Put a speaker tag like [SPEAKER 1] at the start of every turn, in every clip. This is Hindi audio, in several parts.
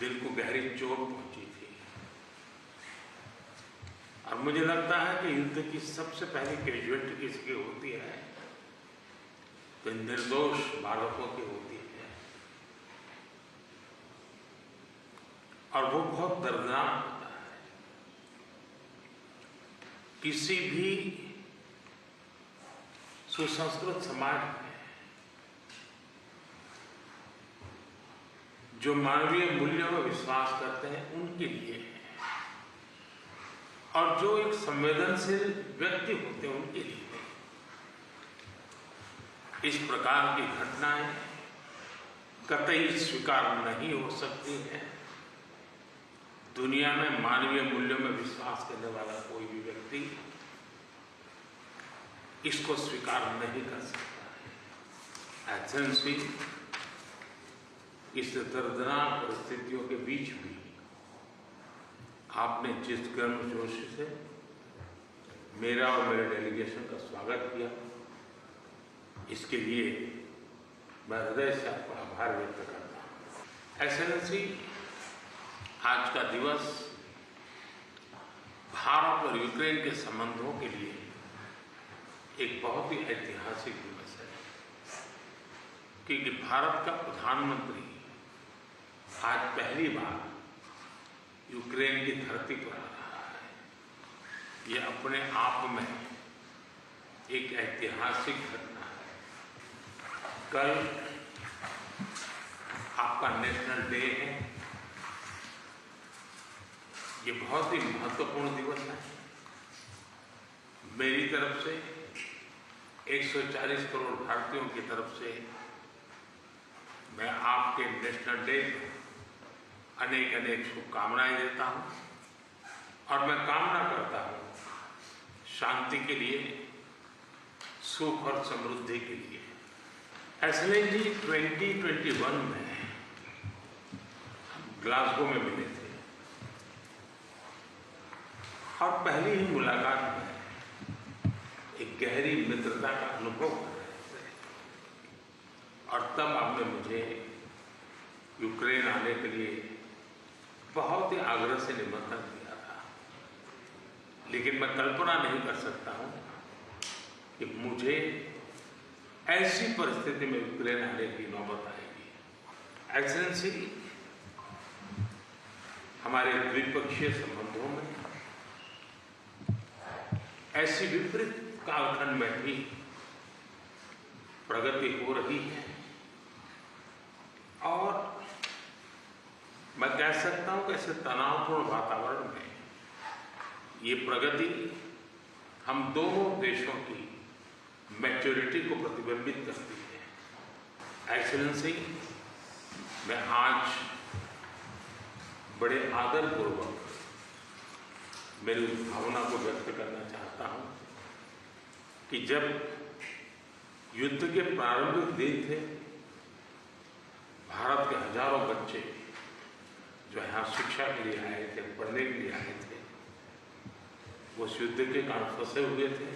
[SPEAKER 1] दिल को गहरी चोट पहुंची थी। और मुझे लगता है कि युद्ध की सबसे पहली कैजुअलिटी किसकी होती है तो निर्दोष बालकों की होती है, और वो बहुत दर्दनाक होता है। किसी भी सुसंस्कृत समाज में जो मानवीय मूल्यों में विश्वास करते हैं उनके लिए, और जो एक संवेदनशील व्यक्ति होते हैं उनके लिए इस प्रकार की घटनाएं कतई स्वीकार नहीं हो सकती हैं। दुनिया में मानवीय मूल्यों में विश्वास करने वाला कोई भी व्यक्ति इसको स्वीकार नहीं कर सकता है। एथेंस की इस दर्दनाक परिस्थितियों के बीच भी आपने जिस गर्मजोश से मेरा और मेरे डेलीगेशन का स्वागत किया, इसके लिए मैं हृदय से आपका आभार व्यक्त करता हूँ। एक्सेलेंसी, आज का दिवस भारत और यूक्रेन के संबंधों के लिए एक बहुत ही ऐतिहासिक दिवस है, क्योंकि भारत का प्रधानमंत्री आज पहली बार यूक्रेन की धरती पर आ रहा है। यह अपने आप में एक ऐतिहासिक घटना है। कल आपका नेशनल डे है। ये बहुत ही महत्वपूर्ण दिवस है। मेरी तरफ से 140 करोड़ भारतीयों की तरफ से मैं आपके नेशनल डे अनेक अनेक शुभकामनाएं देता हूं, और मैं कामना करता हूं शांति के लिए, सुख और समृद्धि के लिए। एक्सेलेंसी, 2021 में ग्लासगो में मिले थे, और पहली ही मुलाकात में एक गहरी मित्रता का अनुभव कर रहे थे, और तब आपने मुझे यूक्रेन आने के लिए बहुत ही आग्रह से निमंत्रण दिया था। लेकिन मैं कल्पना नहीं कर सकता हूं कि मुझे ऐसी परिस्थिति में यूक्रेन आने की नौबत आएगी। एक्सेलेंसी, हमारे द्विपक्षीय संबंधों में ऐसी विपरीत कालखंड में भी प्रगति हो रही है, और मैं कह सकता हूं कि ऐसे तनावपूर्ण वातावरण में ये प्रगति हम दोनों देशों की मैच्योरिटी को प्रतिबिंबित करती है। एक्सेलेंसी, मैं आज बड़े आदरपूर्वक मेरी उस भावना को व्यक्त करना चाहता हूं कि जब युद्ध के प्रारंभिक दिन थे, भारत के हजारों बच्चे जो यहाँ शिक्षा के लिए आए थे, पढ़ने के लिए आए थे, वो उस युद्ध के कारण फंसे हुए थे।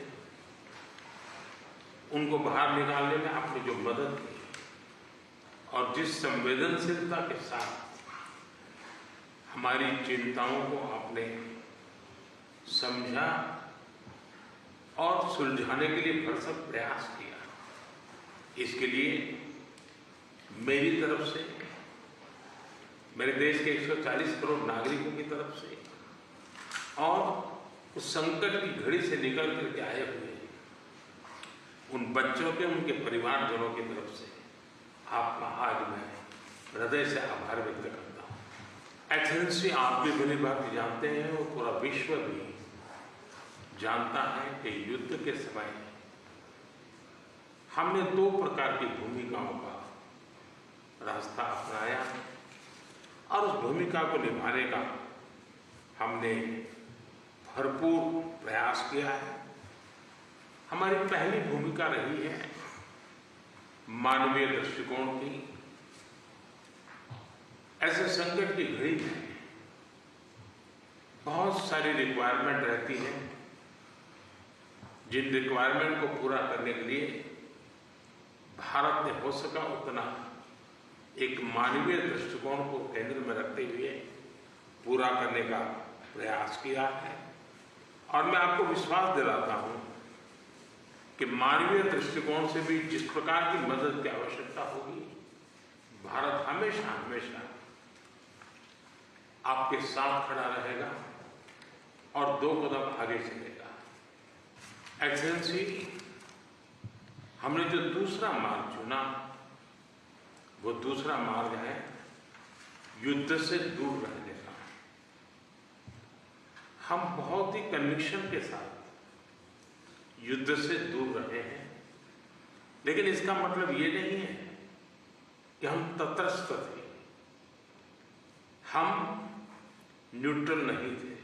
[SPEAKER 1] उनको बाहर निकालने में आपने जो मदद की और जिस संवेदनशीलता के साथ हमारी चिंताओं को आपने समझा और सुलझाने के लिए भरसक प्रयास किया, इसके लिए मेरी तरफ से, मेरे देश के 140 करोड़ नागरिकों की तरफ से, और उस संकट की घड़ी से निकल करके आए हुए उन बच्चों के, उनके परिवारजनों की तरफ से आपका आज मैं हृदय से आभार व्यक्त करता हूँ। एक्सेलेंसी, आप भी भली बात जानते हैं और पूरा विश्व भी जानता है कि युद्ध के समय हमने 2 प्रकार की भूमिकाओं का रास्ता अपनाया, और उस भूमिका को निभाने का हमने भरपूर प्रयास किया है। हमारी पहली भूमिका रही है मानवीय दृष्टिकोण की। ऐसे संकट की घड़ी में बहुत सारी रिक्वायरमेंट रहती है, जिन रिक्वायरमेंट को पूरा करने के लिए भारत ने हो सका उतना एक मानवीय दृष्टिकोण को केंद्र में रखते हुए पूरा करने का प्रयास किया है। और मैं आपको विश्वास दिलाता हूं कि मानवीय दृष्टिकोण से भी जिस प्रकार की मदद की आवश्यकता होगी, भारत हमेशा हमेशा आपके साथ खड़ा रहेगा और 2 कदम आगे चलेगा। एक्सेलेंसी, हमने जो दूसरा मार्ग चुना, वो दूसरा मार्ग है युद्ध से दूर रहने का। हम बहुत ही कन्विक्शन के साथ युद्ध से दूर रहे हैं, लेकिन इसका मतलब ये नहीं है कि हम तटस्थ थे, हम न्यूट्रल नहीं थे।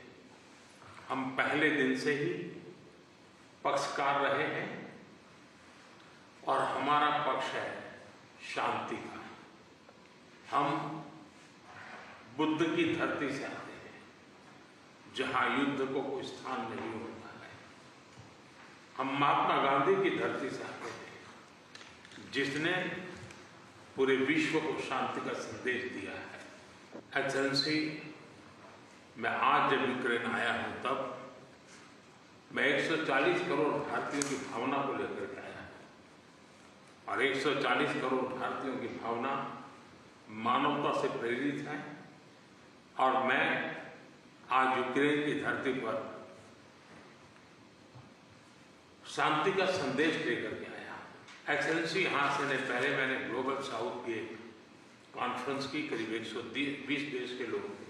[SPEAKER 1] हम पहले दिन से ही पक्षकार रहे हैं और हमारा पक्ष है शांति का। हम बुद्ध की धरती से आते हैं, जहां युद्ध को कोई स्थान नहीं होता है। हम महात्मा गांधी की धरती से आते हैं, जिसने पूरे विश्व को शांति का संदेश दिया है। एक्सेलेंसी, मैं आज जब यूक्रेन आया हूं, तब मैं 140 करोड़ भारतीयों की भावना को लेकर के आया हूं। और 140 करोड़ भारतीयों की भावना मानवता से प्रेरित है। और मैं आज यूक्रेन की धरती पर शांति का संदेश लेकर के आया। एक्सेलेंसी, यहां से नहीं, पहले मैंने ग्लोबल साउथ की एक कॉन्फ्रेंस की, करीब 120 देश के लोग थे।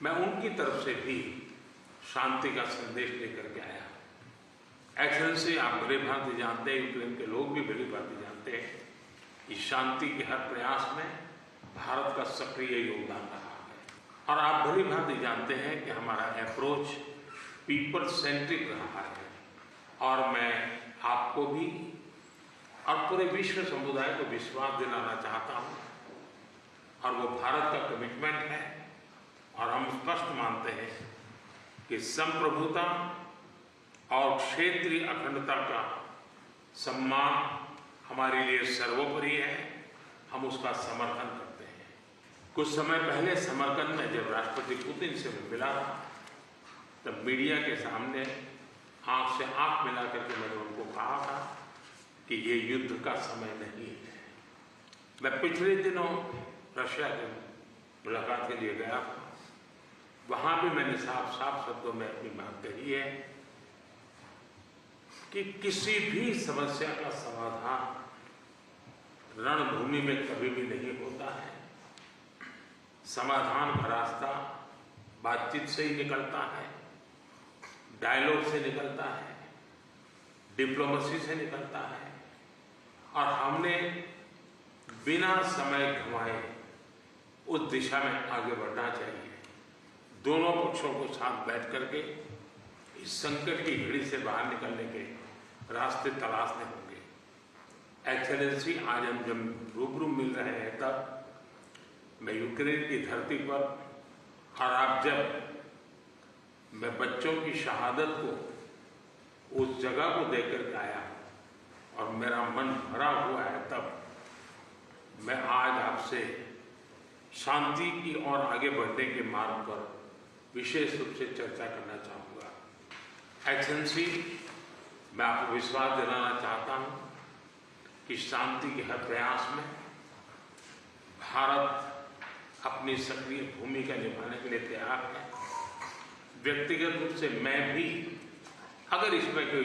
[SPEAKER 1] मैं उनकी तरफ से भी शांति का संदेश लेकर के आया। एक्सेलेंसी, आप भली भांति जानते हैं, यूक्रेन के लोग भी भली भांति जानते हैं कि शांति के हर प्रयास में भारत का सक्रिय योगदान रहा है। और आप भली भांति जानते हैं कि हमारा अप्रोच पीपल सेंट्रिक रहा है। और मैं आपको भी और पूरे विश्व समुदाय को विश्वास दिलाना चाहता हूं, और वो भारत का कमिटमेंट है। और हम स्पष्ट मानते हैं कि संप्रभुता और क्षेत्रीय अखंडता का सम्मान हमारे लिए सर्वोपरि है। हम उसका समर्थन करते हैं। कुछ समय पहले समरकंद में जब राष्ट्रपति पुतिन से मैं मिला था, तब मीडिया के सामने आंख से आंख मिला करके मैंने उनको कहा था कि ये युद्ध का समय नहीं है। मैं पिछले दिनों रशिया के मुलाकात के लिए गया था। वहां भी मैंने साफ साफ शब्दों में अपनी बात कही है कि किसी भी समस्या का समाधान रणभूमि में कभी भी नहीं होता है। समाधान का रास्ता बातचीत से ही निकलता है, डायलॉग से निकलता है, डिप्लोमेसी से निकलता है। और हमने बिना समय गंवाए उस दिशा में आगे बढ़ना चाहिए। दोनों पक्षों को साथ बैठ करके इस संकट की घड़ी से बाहर निकलने के रास्ते तलाशने होंगे। एक्सेलेंसी, आज हम जब रूबरू मिल रहे हैं, तब मैं यूक्रेन की धरती पर, और आप जब मैं बच्चों की शहादत को, उस जगह को देख करके आया और मेरा मन भरा हुआ है, तब मैं आज आपसे शांति की ओर आगे बढ़ने के मार्ग पर विशेष रूप से चर्चा करना चाहूँगा। एक्सेलेंसी, मैं आपको विश्वास दिलाना चाहता हूँ कि शांति के हर प्रयास में भारत अपनी सक्रिय भूमिका निभाने के लिए तैयार है। व्यक्तिगत रूप से मैं भी, अगर इसमें कोई